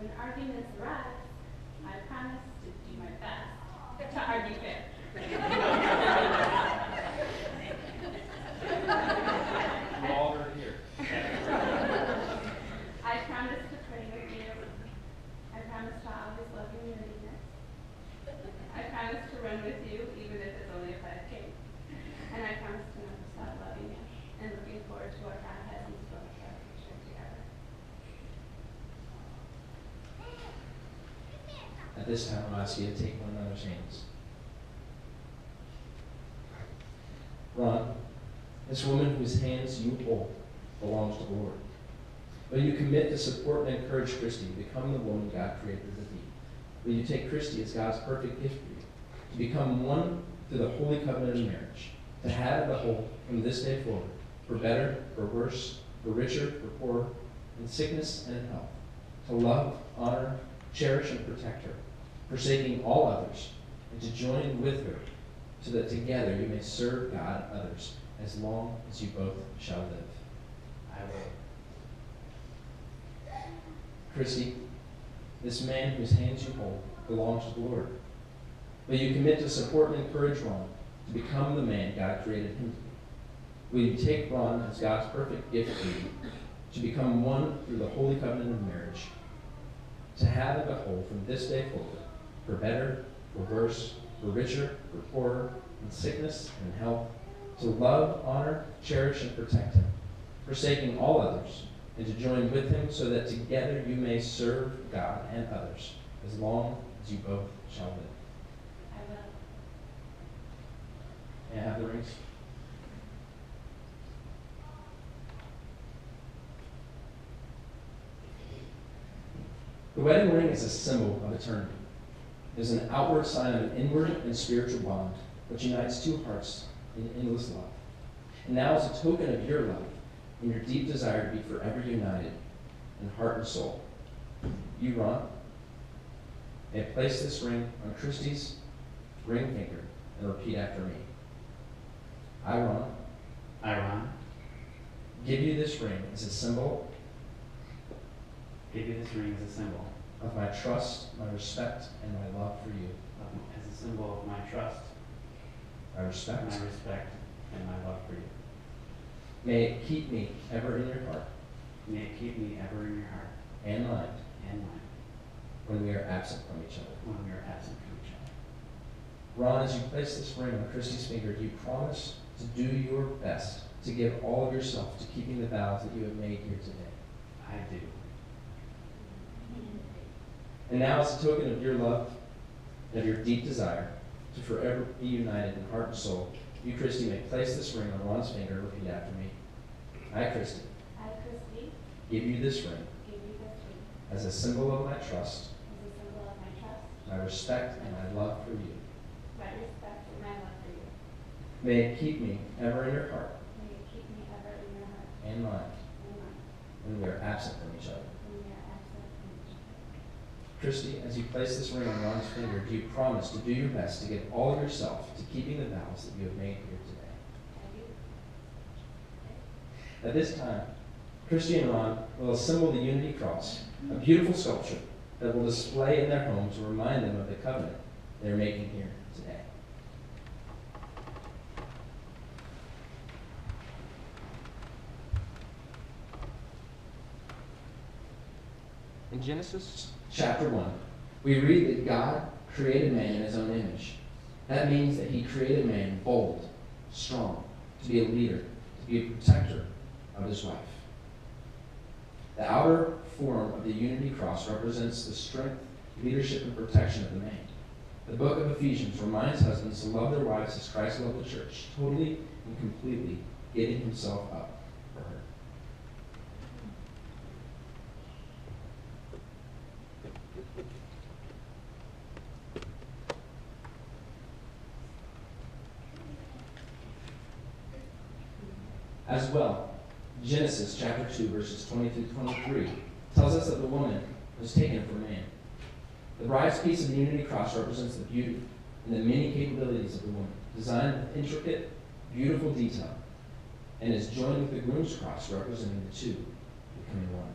When arguments arise, I promise to do my best to argue fair. You all heard here. I promise to pray with you. I promise to always love your uniqueness. I promise to run with you, even if it's only a 5K. And I promise to never stop loving you and looking forward to what God has in store for our future together. At this time, I'll ask you to take one another's hands. Ron, this woman whose hands you hold belongs to the Lord. Will you commit to support and encourage Christy to become the woman God created her to be? Will you take Christy as God's perfect gift for you, to become one through the holy covenant of marriage, to have the whole from this day forward, for better, for worse, for richer, for poorer, in sickness and in health, to love, honor, cherish, and protect her, forsaking all others, and to join with her, so that together you may serve God and others as long as you both shall live? I will. Christy, this man whose hands you hold belongs to the Lord. Will you commit to support and encourage Ron to become the man God created him to be? Will you take Ron as God's perfect gift to you, to become one through the holy covenant of marriage, to have and to hold from this day forward, for better, for worse, for richer, for poorer, in sickness and in health, to love, honor, cherish, and protect him, forsaking all others, and to join with him so that together you may serve God and others as long as you both shall live? I will. May I have the rings? The wedding ring is a symbol of eternity. It is an outward sign of an inward and spiritual bond which unites two hearts in endless love. And now, as a token of your love and your deep desire to be forever united in heart and soul, you, Ron, may place this ring on Christy's ring finger and repeat after me. I, Ron, give you this ring as a symbol As a symbol of my trust, my respect, and my love for you. as a symbol of my trust, My respect. and my love for you. May it keep me ever in your heart May it keep me ever in your heart and mind and mind when we are absent from each other. when we are absent from each other. Ron, as you place this ring on Christy's finger, do you promise to do your best to give all of yourself to keeping the vows that you have made here today? I do. And now, as a token of your love and of your deep desire to forever be united in heart and soul, you, Christy, may place this ring on Ron's finger and repeat after me. I, Christy, I, Christy, give you this ring give you this ring as a symbol of my trust, as a symbol of my trust, my respect, and my love for you. my respect, and my love for you. May it keep me ever in your heart May it keep me ever in your heart and mind and mind when we are absent from each other. when we are absent from each other. Christy, as you place this ring on Ron's finger, do you promise to do your best to give all of yourself to keeping the vows that you have made here today? I do. At this time, Christy and Ron will assemble the Unity Cross, a beautiful sculpture that will display in their homes to remind them of the covenant they're making here today. In Genesis chapter 1, we read that God created man in his own image. That means that he created man bold, strong, to be a leader, to be a protector of his wife. The outer form of the Unity Cross represents the strength, leadership, and protection of the man. The book of Ephesians reminds husbands to love their wives as Christ loved the church, totally and completely giving himself up for her. As well, Genesis chapter 2, verses 20 through 23 tells us that the woman was taken from man. The bride's piece of the Unity Cross represents the beauty and the many capabilities of the woman, designed with intricate, beautiful detail, and is joined with the groom's cross representing the two becoming one.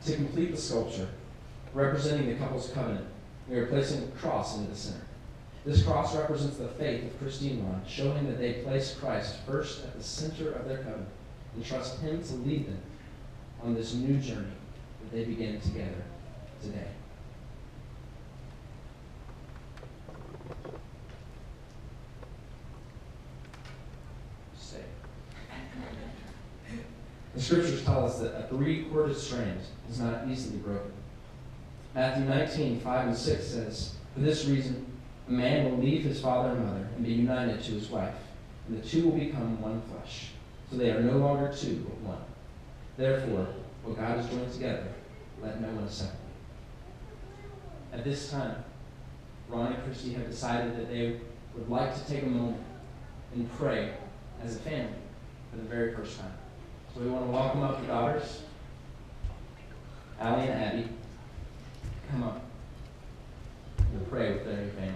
To complete the sculpture, representing the couple's covenant, we are placing a cross into the center. This cross represents the faith of Christy and Ron, showing that they place Christ first at the center of their covenant and trust Him to lead them on this new journey that they begin together today. Stay. The scriptures tell us that a three-corded strand is not easily broken. Matthew 19:5-6 says, "For this reason, a man will leave his father and mother and be united to his wife, and the two will become one flesh. So they are no longer two, but one. Therefore, what God has joined together, let no one separate." At this time, Ron and Christy have decided that they would like to take a moment and pray as a family for the very first time. So we want to welcome up the daughters, Allie and Abby. Come up. We'll pray with their new family.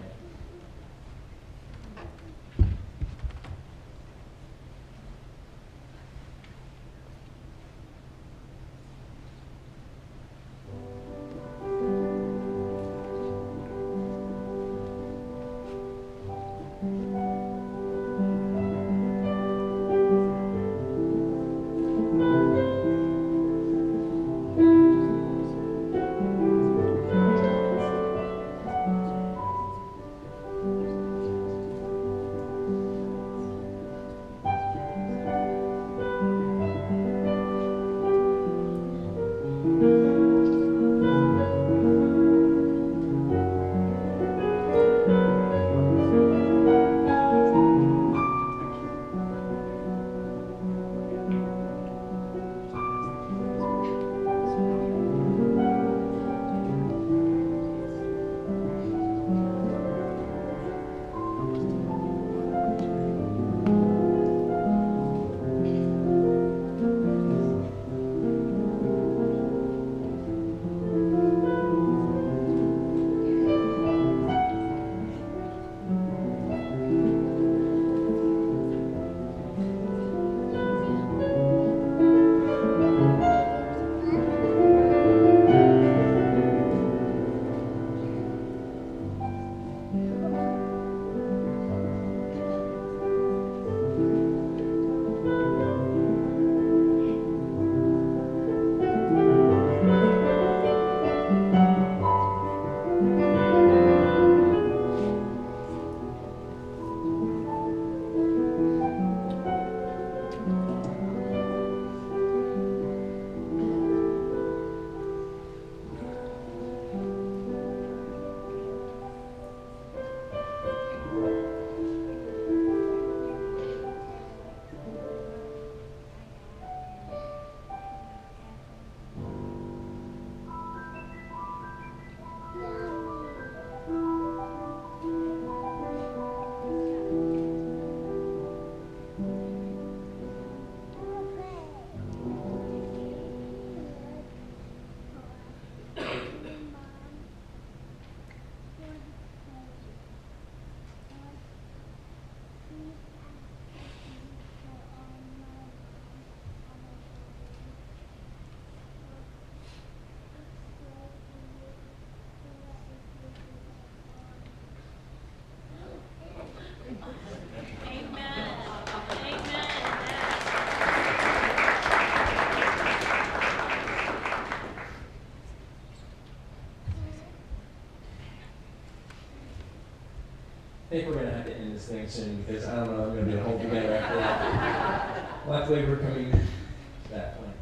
I think we're going to have to end this thing soon because I don't know if I'm going to be able to hold together after that. Luckily, we're coming to that point.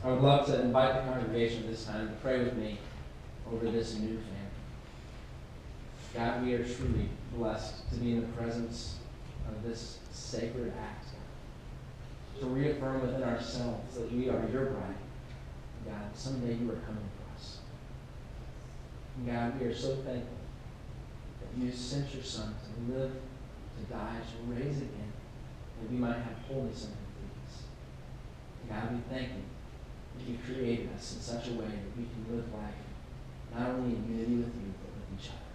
I would love to invite the congregation this time to pray with me over this new family. God, we are truly blessed to be in the presence of this sacred act, to reaffirm within ourselves that we are your bride. God, someday you are coming for us. And God, we are so thankful that you sent your Son to live, to die, to raise again, that we might have wholeness and completeness. God, we thank you that you created us in such a way that we can live life not only in unity with you, but with each other.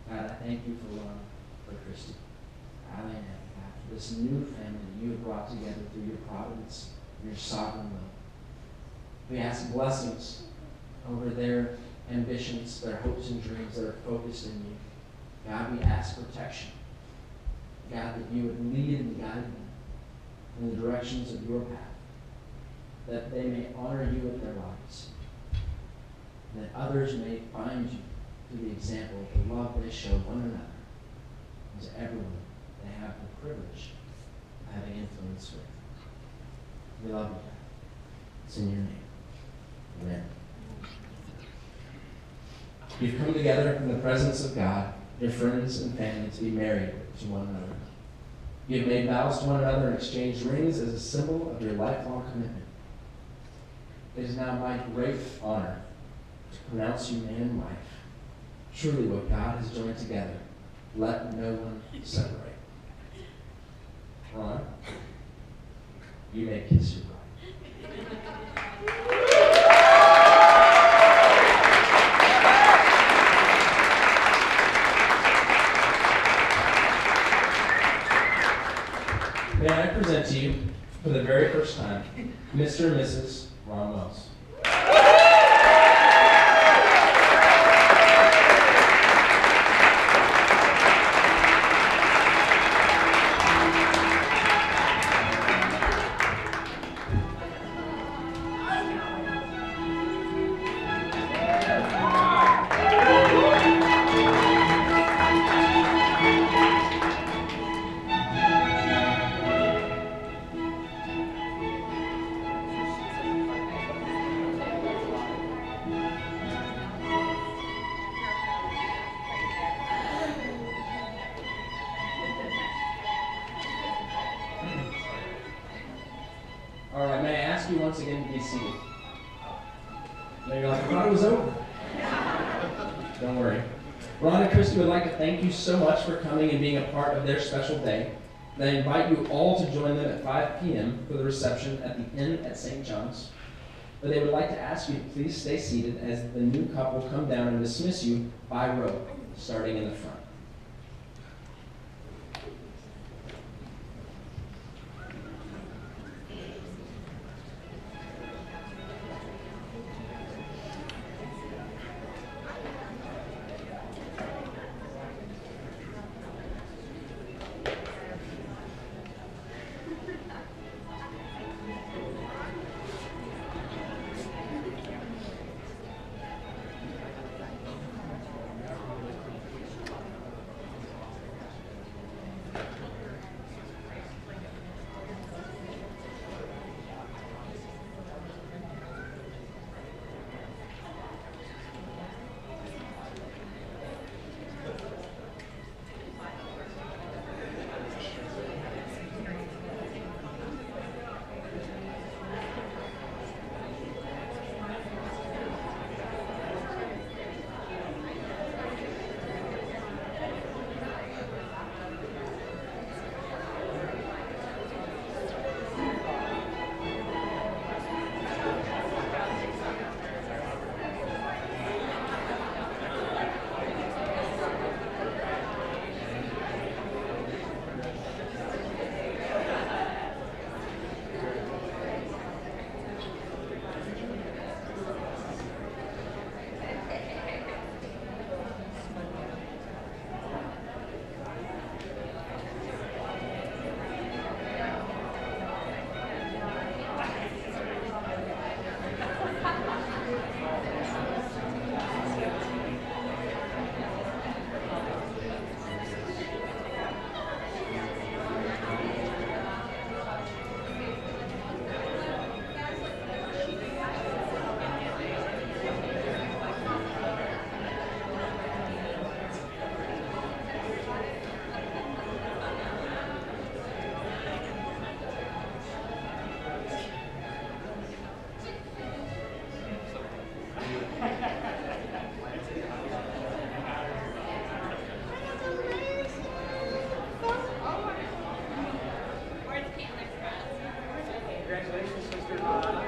God, I thank you for Ron, for Christy, Allie, and Abby, God, for this new family that you have brought together through your providence and your sovereign will. We ask blessings over their ambitions, their hopes and dreams that are focused in you. God, we ask protection. God, that you would lead and guide them in the directions of your path, that they may honor you with their lives, and that others may find you through the example of the love they show one another, as everyone they have the privilege of having influence with. We love you, God. It's in your name. Amen. You've come together in the presence of God, your friends and family, to be married to one another. You have made vows to one another and exchanged rings as a symbol of your lifelong commitment. It is now my great honor to pronounce you man and wife. Truly what God has joined together, let no one separate. Ron, you may kiss your bride. May I present to you, for the very first time, Mr. and Mrs. Ron Wells. All right, may I ask you once again to be seated? Now you're like, I thought it was over. Don't worry. Ron and Christy would like to thank you so much for coming and being a part of their special day. And I invite you all to join them at 5 p.m. for the reception at the Inn at St. John's. But they would like to ask you to please stay seated as the new couple come down and dismiss you by row, starting in the front. Congratulations, Sister.